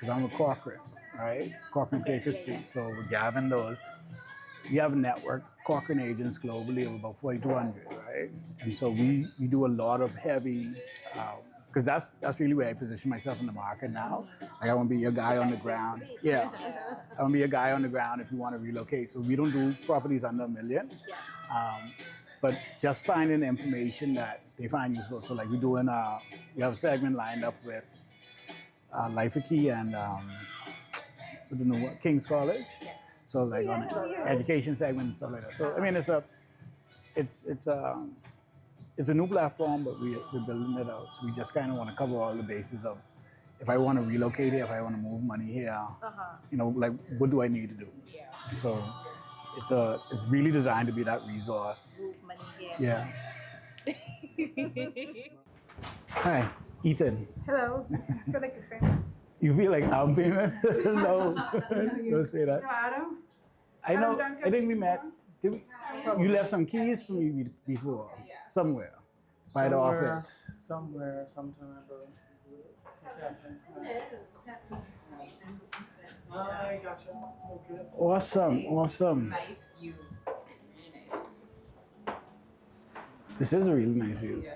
because I'm with Corcoran, right? Corcoran Sacred Street. So with Gavin those, we have a network, Corcoran agents globally of about 4,200, right? And so we do a lot of heavy, because that's really where I position myself in the market now. Like I want to be a guy on the ground. Yeah, I want to be a guy on the ground if you want to relocate. So we don't do properties under $1 million, but just finding information that they find useful. So like we're doing, we have a segment lined up with Life Key and with the new King's College. So like on an education segment and stuff like that. So I mean, it's a new platform, but we're building it out. So we just kind of want to cover all the bases of if I want to relocate here, if I want to move money here, you know, like what do I need to do? So it's really designed to be that resource. Move money here. Yeah. Hi, Ethan. Hello. I feel like you're famous. You feel like I'm famous? No, don't say that. No, Adam? I know. Adam I think we met. Did we? You left some keys for me before, somewhere, by the office. Somewhere, sometime ago. Exactly. I gotcha. Okay. Awesome. Nice view. Really nice. This is a really nice view. Yeah.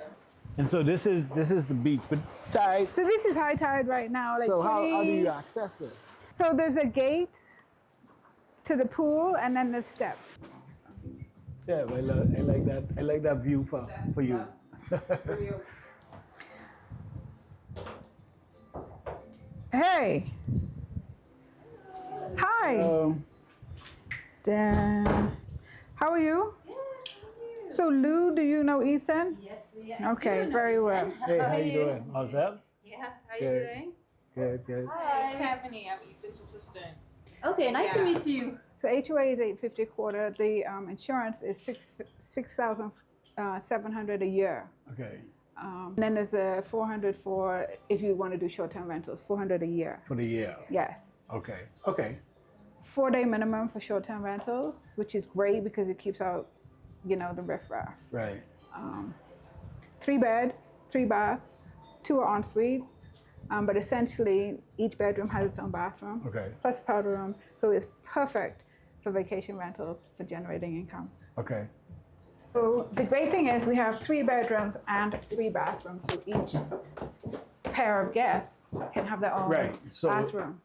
And so this is the beach, but tide. So this is high tide right now. Like So how do you access this? So there's a gate to the pool, and then there's steps. Yeah, well, I like that. I like that view for you. Hey. Hi. How are you? So Lou, do you know Ethan? Yes, we are. Okay, very well. Hey, how you doing? How's that? Yeah, how Good. you doing? Good. Hi. Tiffany, I'm Ethan's assistant. Okay, nice to meet you. So HOA is $850 a quarter. The insurance is $6,700 a year. Okay. And then there's a $400 for if you want to do short-term rentals. $400 a year. For the year. Yes. Okay. Okay. 4-day minimum for short-term rentals, which is great because it keeps out, you know, the riffraff. Right. 3 beds, 3 baths, 2 are ensuite, but essentially each bedroom has its own bathroom, Okay. plus powder room. So it's perfect for vacation rentals for generating income. Okay. So the great thing is we have 3 bedrooms and 3 bathrooms, so each pair of guests can have their own Right, so- bathroom.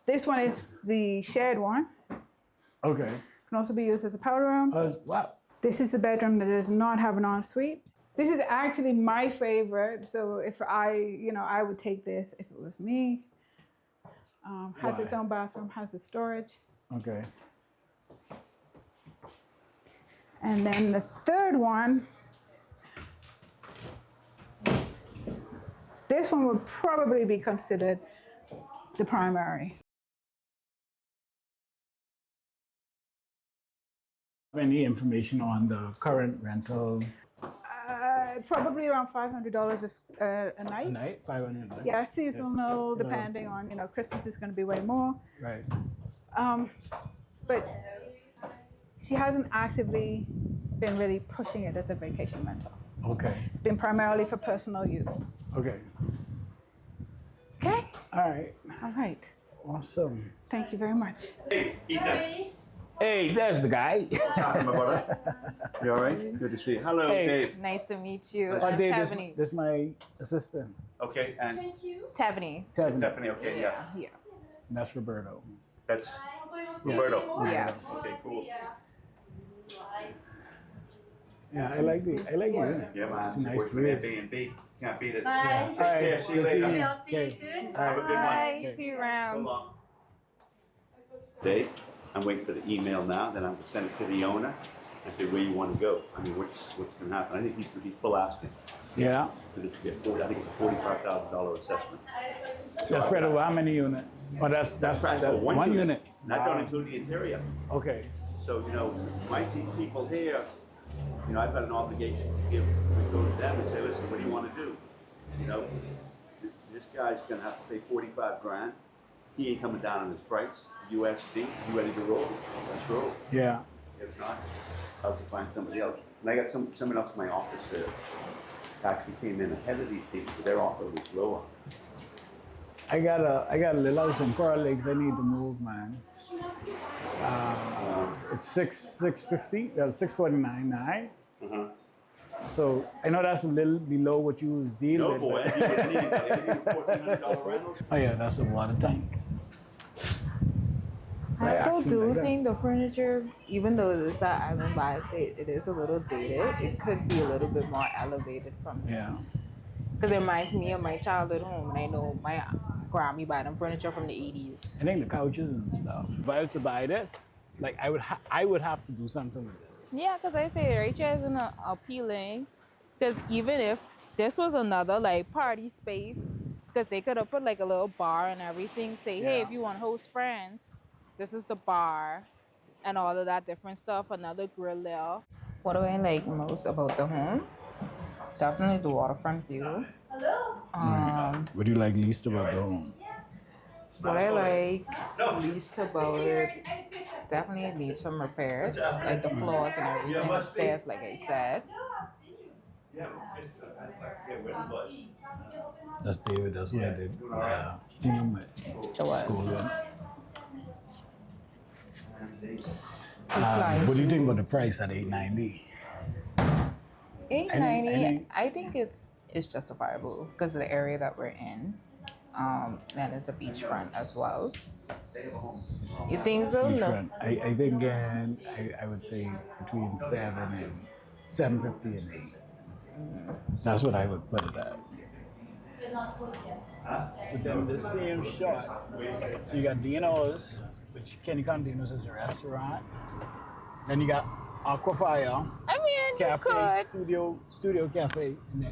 This one is the shared one. Okay. Can also be used as a powder room. Wow. This is the bedroom that does not have an ensuite. This is actually my favorite. So if I would take this if it was me. Has its Why? own bathroom, has the storage. Okay. And then the third one, this one would probably be considered the primary. Any information on the current rental Probably around $500 a night. a night? 500 a night? Yeah, seasonal, depending on, Christmas is going to be way more. Right. But she hasn't actively been really pushing it as a vacation rental. Okay. It's been primarily for personal use. Okay. Okay? All right. All right. Awesome. Thank you very much. Hey, Ethan. Ready? Hey, there's the guy. What's happening, my brother? You all right? Good to see you. Hello, Hey. Dave. Nice to meet you. Oh, I'm Dave, Tiffany. this is my assistant. Okay, and Thank you. Tiffany. Tiffany. Stephanie, okay, yeah. Yeah. And that's Roberto. That's Hopefully we'll see Roberto. you more. Yes. Okay, cool. Yeah. Bye. Yeah, I like it. Yeah, man. It's a It's nice away from place. Airbnb. Can't beat it. Bye. All right. Yeah, see you good later. seeing Okay, I'll see you Okay. soon. All right. Have a good one. Bye. Okay. See you So around. long. Dave, I'm waiting for the email now, then I'm gonna send it to the owner and say where you wanna go. I mean, what's gonna happen? I think he's gonna be full asking. Yeah. So this would be I think it's a $45,000 assessment. That's spread over how many units? Oh, that's That's that for one unit. That Wow. don't include the interior. Okay. So, my people here, I've got an obligation to go to them and say, listen, what do you want to do? This guy's gonna have to pay 45 grand. He ain't coming down on his price. USD, you ready to roll? Let's roll. Yeah. If not, I'll have to find somebody else. And I got someone else in my office that actually came in ahead of these people, but their offer was lower. I got a little house in Coral Lakes. I need to move, man. It's 650. That's 649.9. So I know that's a little below what you was dealing No, with. boy, but- I need $1,400 rentals. Oh yeah, that's a water tank. I also actually do like that. think the furniture, even though it is that island vibe, it is a little dated. It could be a little bit more elevated from Yeah. this. Because it reminds me of my childhood home, and I know my Grammy buy them furniture from the 80s. I think the couches and stuff. If I was to buy this, like I would have to do something with this. Yeah, because I say right here isn't appealing. Because even if this was another like party space, because they could have put like a little bar and everything, say, hey, Yeah. if you want to host friends, this is the bar and all of that different stuff, another grill there. What do I like most about the home? Definitely the waterfront view. What do you like least about the home? What I like least about it, definitely needs some repairs, like the floors and everything upstairs, like I said. That's David. That's what I did. Yeah. You know my The what? school one. Decline. What do you think about the price at $890? $890, I think it's justifiable because of the area that we're in. And it's a beachfront as well. You think so? No. Beachfront. I think I would say between 750 and 8. That's what I would put it at. But then the same shot. So you got Dino's, which Kenny Con Dino's is a restaurant. Then you got Aquafire, I mean, Cafe, you could. Studio Cafe, and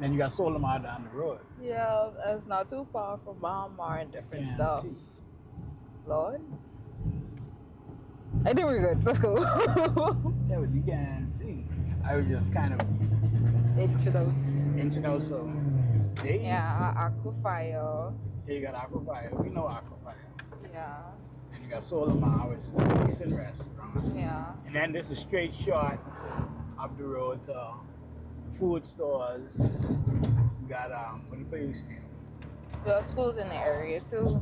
then you got Solomar down the road. Yeah, it's not too far from Bahamas and different Can't stuff. see. Lord. I think we're good. Let's go. Yeah, but you can't see. I was just kind of inching out, so they, Yeah, Aquafire. yeah, you got Aquafire. We know Aquafire. Yeah, And you got Solomar, which is a decent restaurant. yeah. And then there's a straight shot up the road to food stores. You got what do you place name? Your school's in the area too.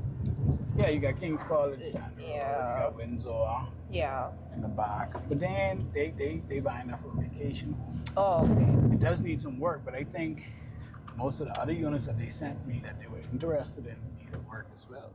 Yeah, you got King's College down the road. Yeah. You got Windsor Yeah. in the back. But then they buying that for vacation home. Oh, okay. It does need some work, but I think most of the other units that they sent me that they were interested in needed work as well.